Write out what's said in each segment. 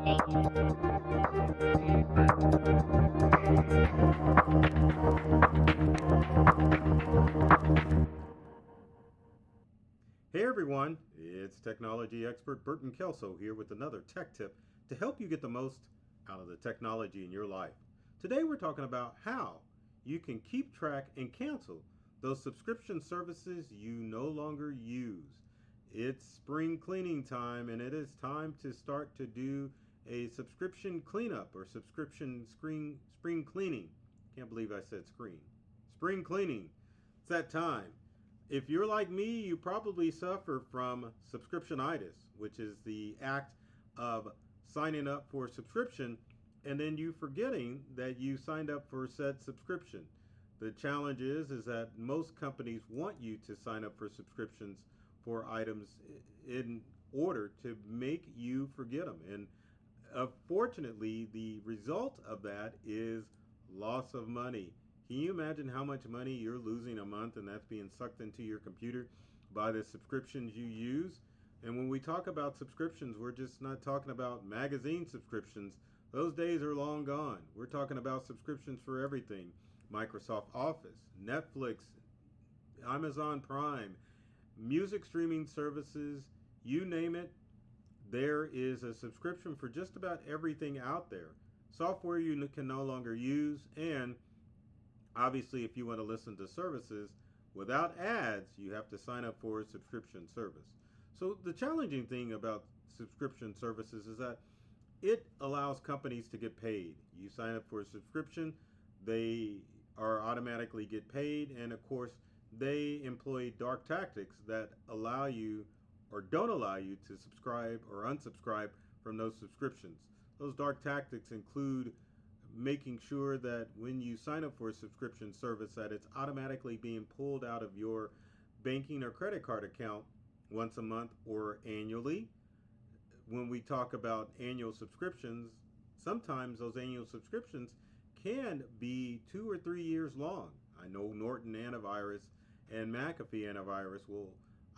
Hey everyone, it's technology expert Burton Kelso here with another tech tip to help you get the most out of the technology in your life. Today we're talking about how you can keep track and cancel those subscription services you no longer use. It's spring cleaning time and it is time to start to do a subscription cleanup or subscription spring cleaning. Can't believe I said screen. Spring cleaning. It's that time. If you're like me, you probably suffer from subscriptionitis, which is the act of signing up for a subscription and then you forgetting that you signed up for said subscription. The challenge is that most companies want you to sign up for subscriptions for items in order to make you forget them. And unfortunately, the result of that is loss of money. Can you imagine how much money you're losing a month and that's being sucked into your computer by the subscriptions you use? And when we talk about subscriptions, we're just not talking about magazine subscriptions. Those days are long gone. We're talking about subscriptions for everything: Microsoft Office, Netflix, Amazon Prime, music streaming services, you name it. There is a subscription for just about everything out there. Software you can no longer use, and obviously, if you want to listen to services without ads, you have to sign up for a subscription service. So, the challenging thing about subscription services is that it allows companies to get paid. You sign up for a subscription, they are automatically get paid, and of course, they employ dark tactics that allow you or don't allow you to subscribe or unsubscribe from those subscriptions. Those dark tactics include making sure that when you sign up for a subscription service that it's automatically being pulled out of your banking or credit card account once a month or annually. When we talk about annual subscriptions, sometimes those annual subscriptions can be 2 or 3 years long. I know Norton Antivirus and McAfee Antivirus will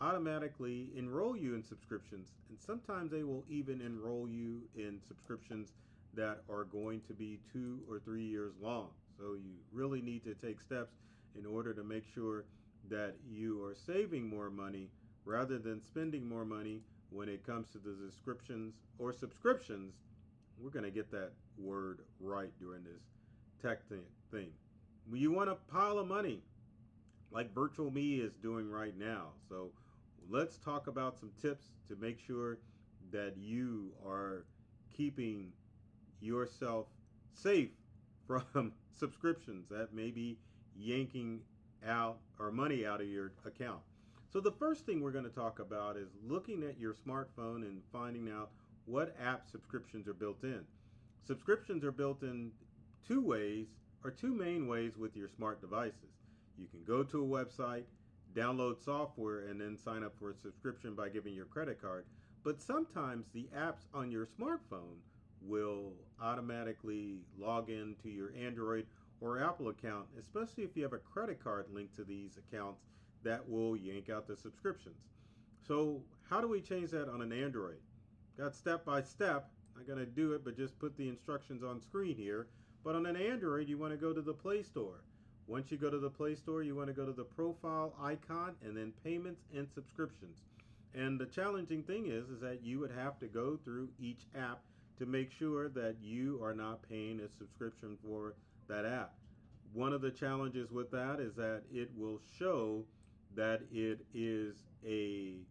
automatically enroll you in subscriptions, and sometimes they will even enroll you in subscriptions that are going to be 2 or 3 years long. So you really need to take steps in order to make sure that you are saving more money rather than spending more money when it comes to the subscriptions or subscriptions. We're going to get that word right during this tech thing. When you want a pile of money like Virtual Me is doing right now. So let's talk about some tips to make sure that you are keeping yourself safe from subscriptions that may be yanking out or money out of your account. So the first thing we're going to talk about is looking at your smartphone and finding out what app subscriptions are built in. Subscriptions are built in two ways, or two main ways, with your smart devices. You can go to a website, download software, and then sign up for a subscription by giving your credit card. But sometimes the apps on your smartphone will automatically log into your Android or Apple account, especially if you have a credit card linked to these accounts that will yank out the subscriptions. So how do we change that on an Android? Got step by step. I'm going to do it, but just put the instructions on screen here. But on an Android, you want to go to the Play Store. Once you go to the Play Store, you want to go to the profile icon and then payments and subscriptions. And the challenging thing is that you would have to go through each app to make sure that you are not paying a subscription for that app. One of the challenges with that is that it will show that it is a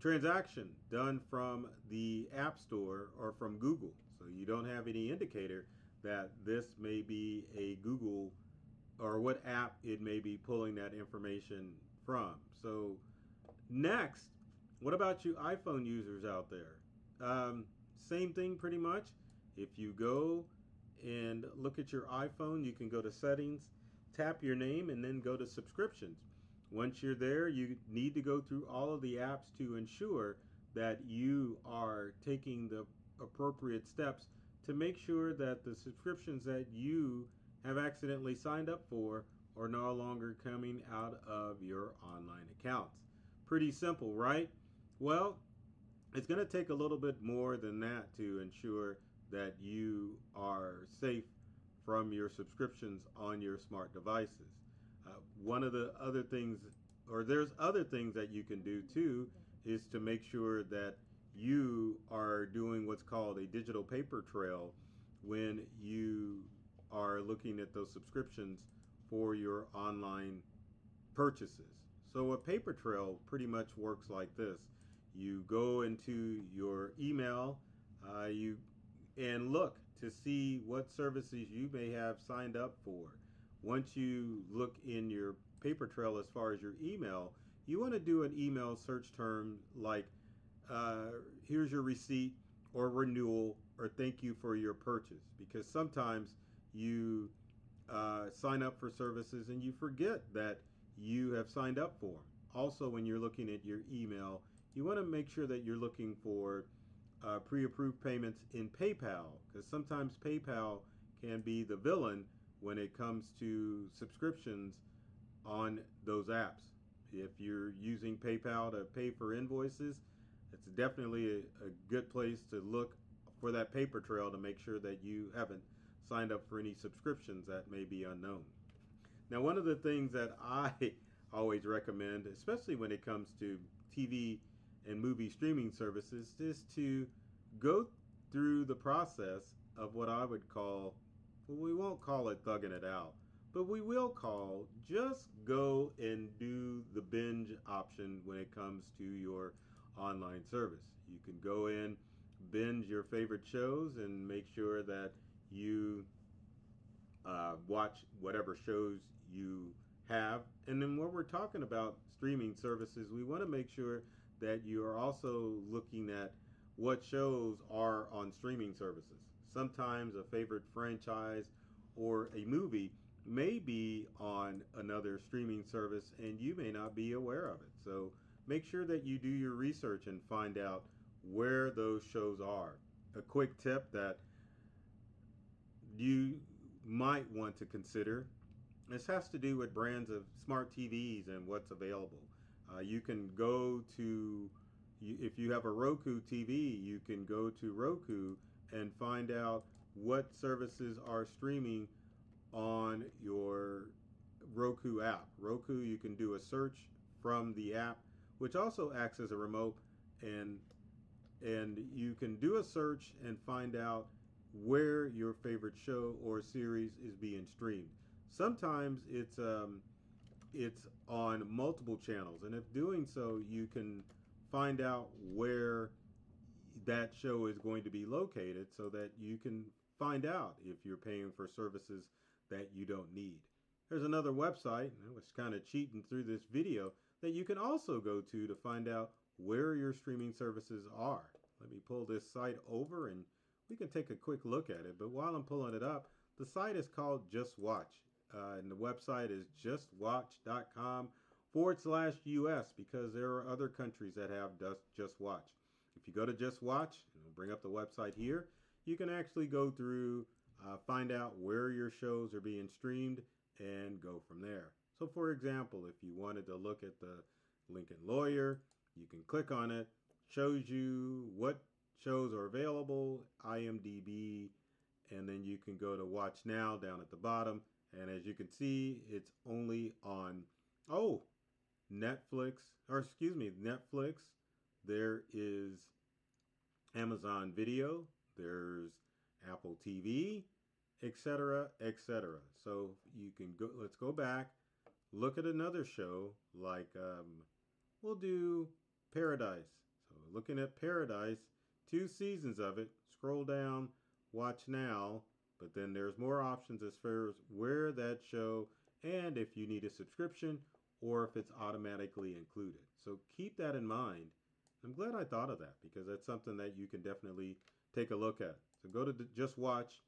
transaction done from the App Store or from Google. So you don't have any indicator that this may be a Google or what app it may be pulling that information from. So next, what about you iPhone users out there? Same thing pretty much. If you go and look at your iPhone, you can go to settings, tap your name, and then go to subscriptions. Once you're there, you need to go through all of the apps to ensure that you are taking the appropriate steps to make sure that the subscriptions that you have accidentally signed up for are no longer coming out of your online accounts. Pretty simple, right? Well, It's going to take a little bit more than that to ensure that you are safe from your subscriptions on your smart devices. One of the other things, or there's other things that you can do too, is to make sure that you are doing what's called a digital paper trail when you are looking at those subscriptions for your online purchases. So a paper trail pretty much works like this. You go into your email, you and look to see what services you may have signed up for. Once you look in your paper trail as far as your email, you want to do an email search term like here's your receipt or renewal or thank you for your purchase, because sometimes you sign up for services and you forget that you have signed up for them. Also, when you're looking at your email, you want to make sure that you're looking for pre-approved payments in PayPal, because sometimes PayPal can be the villain when it comes to subscriptions on those apps. If you're using PayPal to pay for invoices, it's definitely a good place to look for that paper trail to make sure that you haven't signed up for any subscriptions that may be unknown. Now, one of the things that I always recommend, especially when it comes to TV and movie streaming services, is to go through the process of what I would call, well, we won't call it thugging it out, but we will call just go and do the binge option when it comes to your online service. You can go in, binge your favorite shows, and make sure that you watch whatever shows you have. And then when we're talking about streaming services, we want to make sure that you are also looking at what shows are on streaming services. Sometimes a favorite franchise or a movie may be on another streaming service and you may not be aware of it. So make sure that you do your research and find out where those shows are. A quick tip that you might want to consider, this has to do with brands of smart TVs and what's available. You can go to, if you have a Roku TV, you can go to Roku and find out what services are streaming on your Roku app. Roku, you can do a search from the app, which also acts as a remote, and you can do a search and find out where your favorite show or series is being streamed. Sometimes it's on multiple channels, and if doing so, you can find out where that show is going to be located so that you can find out if you're paying for services that you don't need. There's another website, I was kind of cheating through this video, that you can also go to find out where your streaming services are. Let me pull this site over and we can take a quick look at it. But while I'm pulling it up, the site is called Just Watch. And the website is justwatch.com/US, because there are other countries that have Just Watch. If you go to Just Watch, and I'll bring up the website here, you can actually go through, find out where your shows are being streamed, and go from there. So for example, if you wanted to look at the Lincoln Lawyer, you can click on it, shows you what shows are available, IMDb, and then you can go to Watch Now down at the bottom. And as you can see, it's only on, Netflix, Netflix. There is Amazon Video, there's Apple TV, etc., etc. So you can go, let's go back, look at another show like, we'll do Paradise. So looking at Paradise, 2 seasons of it, scroll down, Watch Now, but then there's more options as far as where that show and if you need a subscription or if it's automatically included. So keep that in mind. I'm glad I thought of that, because that's something that you can definitely take a look at. So go to Just Watch,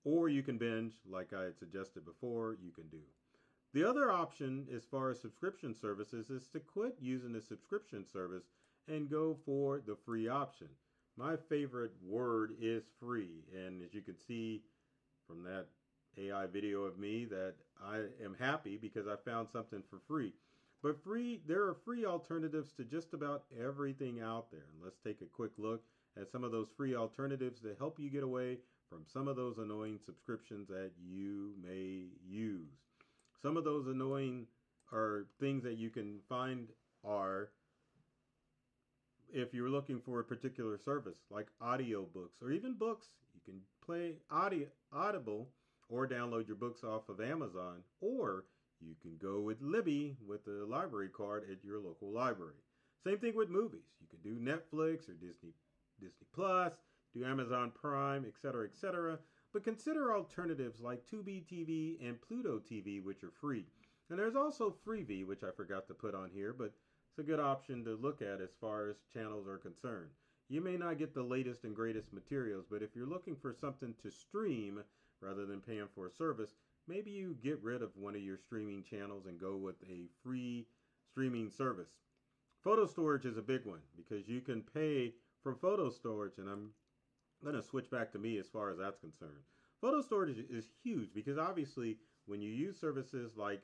or you can binge like I had suggested before, you can do. The other option as far as subscription services is to quit using the subscription service and go for the free option. My favorite word is free, and as you can see from that AI video of me, that I am happy because I found something for free. But there are free alternatives to just about everything out there. And let's take a quick look at some of those free alternatives that help you get away from some of those annoying subscriptions that you may use. Some of those annoying or things that you can find are, if you're looking for a particular service like audiobooks or even books, you can play Audible or download your books off of Amazon, or you can go with Libby with the library card at your local library. Same thing with movies. You can do Netflix or Disney Plus, do Amazon Prime, etc., etc. But consider alternatives like Tubi TV and Pluto TV, which are free. And there's also Freevee, which I forgot to put on here, but it's a good option to look at as far as channels are concerned. You may not get the latest and greatest materials, but if you're looking for something to stream rather than paying for a service, maybe you get rid of one of your streaming channels and go with a free streaming service. Photo storage is a big one because you can pay for photo storage, and I'm going to switch back to me as far as that's concerned. Photo storage is huge because obviously when you use services like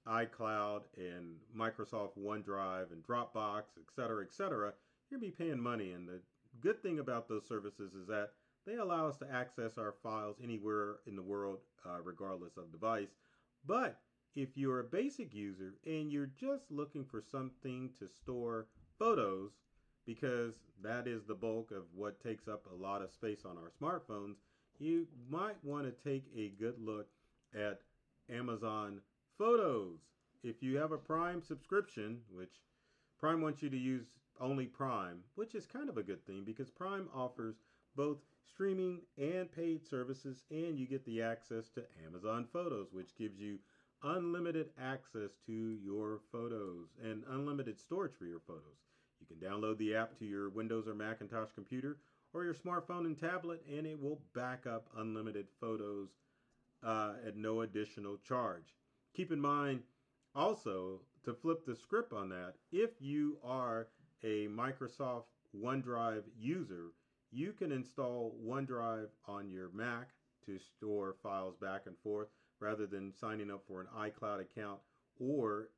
iCloud and Microsoft OneDrive and Dropbox, etc., you're going to be paying money. And the good thing about those services is that they allow us to access our files anywhere in the world, regardless of device. But if you're a basic user and you're just looking for something to store photos, because that is the bulk of what takes up a lot of space on our smartphones, you might want to take a good look at Amazon Photos. If you have a Prime subscription, which Prime wants you to use only Prime, which is kind of a good thing because Prime offers both streaming and paid services, and you get the access to Amazon Photos, which gives you unlimited access to your photos and unlimited storage for your photos. You can download the app to your Windows or Macintosh computer or your smartphone and tablet, and it will back up unlimited photos at no additional charge. Keep in mind also to flip the script on that, if you are a Microsoft OneDrive user, you can install OneDrive on your Mac to store files back and forth rather than signing up for an iCloud account or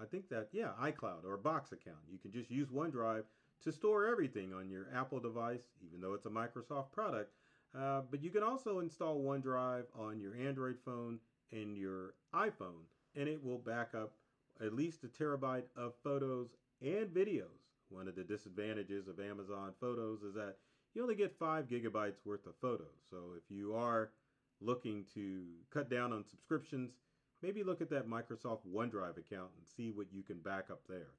iCloud or a Box account. You can just use OneDrive to store everything on your Apple device, even though it's a Microsoft product. But you can also install OneDrive on your Android phone and your iPhone, and it will back up at least a terabyte of photos and videos. One of the disadvantages of Amazon Photos is that you only get 5 gigabytes worth of photos. So if you are looking to cut down on subscriptions, maybe look at that Microsoft OneDrive account and see what you can back up there.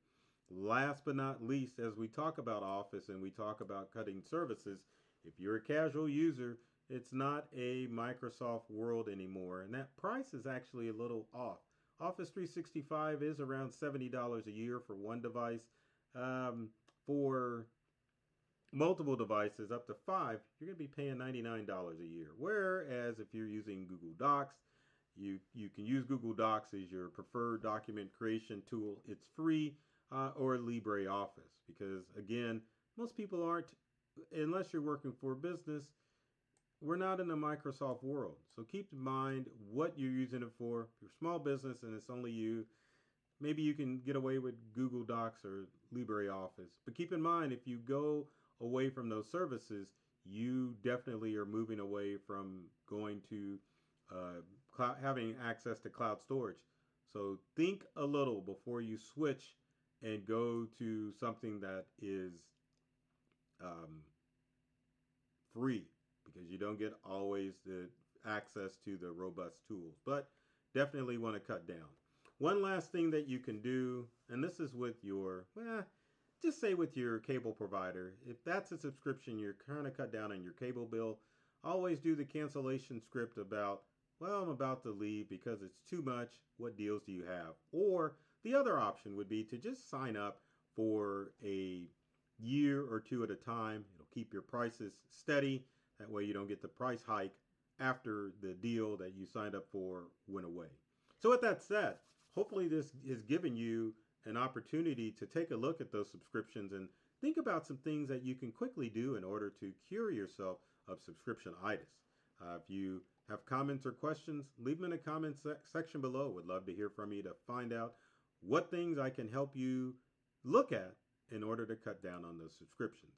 Last but not least, as we talk about Office and we talk about cutting services, if you're a casual user, it's not a Microsoft world anymore, and that price is actually a little off. Office 365 is around $70 a year for one device. For multiple devices, up to 5, you're going to be paying $99 a year. Whereas if you're using Google Docs, you can use Google Docs as your preferred document creation tool. It's free, or LibreOffice, because again, most people aren't, unless you're working for a business, we're not in the Microsoft world. So keep in mind what you're using it for. If you're a small business and it's only you, maybe you can get away with Google Docs or LibreOffice. But keep in mind, if you go away from those services, you definitely are moving away from going to having access to cloud storage. So think a little before you switch and go to something that is free, because you don't get always the access to the robust tools. But definitely want to cut down. One last thing that you can do, and this is with your, just say with your cable provider. If that's a subscription, you're kind of cut down on your cable bill. Always do the cancellation script about, well, I'm about to leave because it's too much. What deals do you have? Or the other option would be to just sign up for a year or two at a time. It'll keep your prices steady. That way you don't get the price hike after the deal that you signed up for went away. So with that said, hopefully this has given you an opportunity to take a look at those subscriptions and think about some things that you can quickly do in order to cure yourself of subscription-itis. If you have comments or questions, leave them in the comments section below. Would love to hear from you to find out what things I can help you look at in order to cut down on those subscriptions.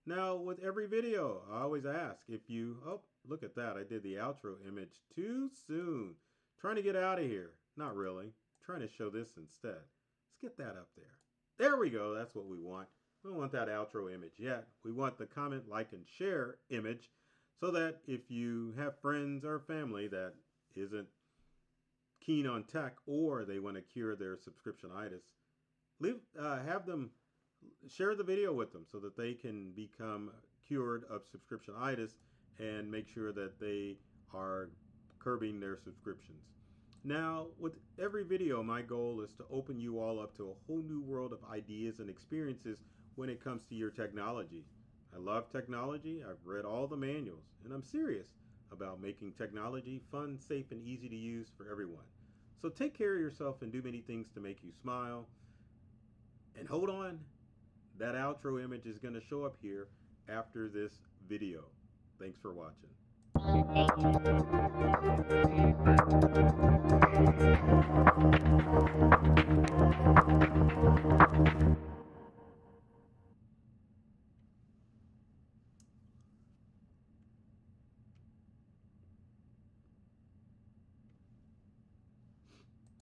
Now, with every video, I always ask if you, oh, look at that, I did the outro image too soon. Trying to get out of here. Not really. Trying to show this instead. Let's get that up there. There we go. That's what we want. We don't want that outro image yet. We want the comment, like, and share image so that if you have friends or family that isn't keen on tech or they want to cure their subscription-itis, have them share the video with them so that they can become cured of subscription-itis and make sure that they are curbing their subscriptions. Now, with every video, my goal is to open you all up to a whole new world of ideas and experiences when it comes to your technology. I love technology. I've read all the manuals, and I'm serious about making technology fun, safe, and easy to use for everyone. So take care of yourself and do many things to make you smile. And hold on, that outro image is going to show up here after this video. Thanks for watching.